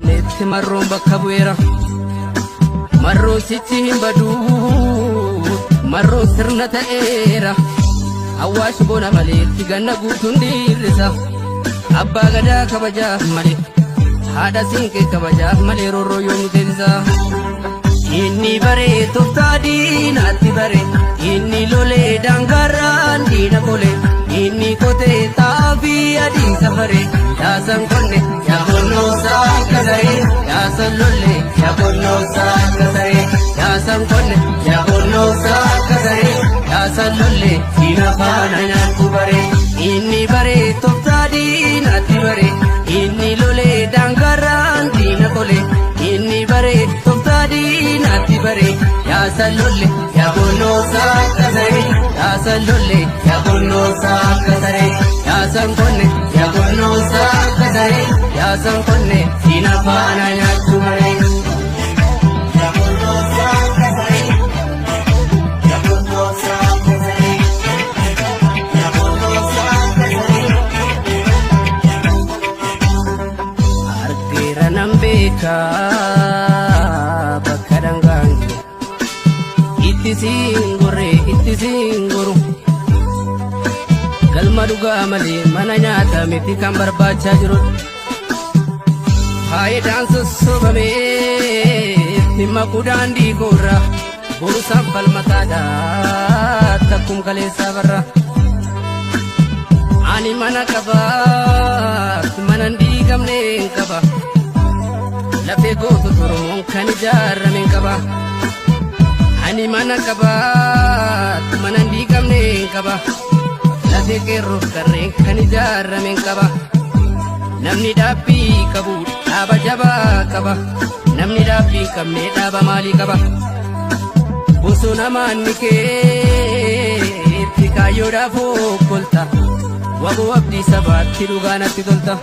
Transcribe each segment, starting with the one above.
Netti marroon bakka bu'eera marroon sichi hin badu marroon sirna ta'eera Awwaash bona maleetti ganna guutuun dhiirrisa abbaa gadaa kabajaaf malee haadha siinqee kabajaaf malee roorroo yoomuu teessisa. Inni baree tooftaa diinaatti baree inni lolee daangarraan diina kolee inni kotee taafii adii safaree yaasan konne yaabonnoosaa kasaree yaasan lollee yaabonnoosaa kasaree yaasan konne yaabonnoosaa kasaree yaasan lollee diina faana nyaattu baree. Inni baree tooftaa diinaatti baree inni lolee daangarraan diina kolee inni baree tooftaa diinaatti baree yaasan lollee yaabonnoosaa kasaree yaasan lollee yaabonnoosaa kasaree yaasan konne yaabonnoosaa kasaree yaasan konne diina faana nyaattu baree. Bakka dangaange itti singuru galma dhugaa malee mana nyaata miti kan barbaachaa jiru faayidaan sossobamee itti makuu daandii koorraa buusaan falmataadhaa takkum kaleessaa barra ani mana qabaa mana hin diigamne hin qaba. Lafee gootu turuun kan ijaarame qaba ani mana qaba mana hin diigamne qaba lafee qeerroof qarreen kan ijaarame qaba namni dhaabbii qabu dhaaba jabaa qaba namni dhaabbii qabne dhaaba maalii qaba bosona maanni kee itti kaayyoodhaaf okkolta waboo abdii sabaatti dhugaanatti tolta.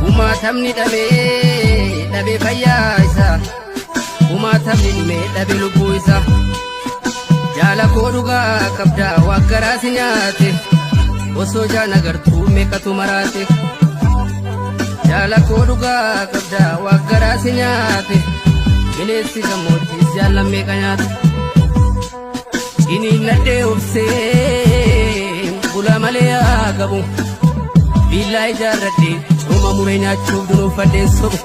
Umaatamni dhabee fayyaa isaa umaatamni dhumee dhabee lubbuu isaa jaala koo dhugaa qabdaa waggaraas nyaate osoo jaan agartuu meeqatu maraate jaala koo dhugaa qabdaa waggaraas nyaate bineensi gammoojjiis jaallan meeqa nyaate inni nadhee obsee bula malee haa qabu billaa ijaarradhee Uma muree nyaachuuf dunuuf fadheen sobu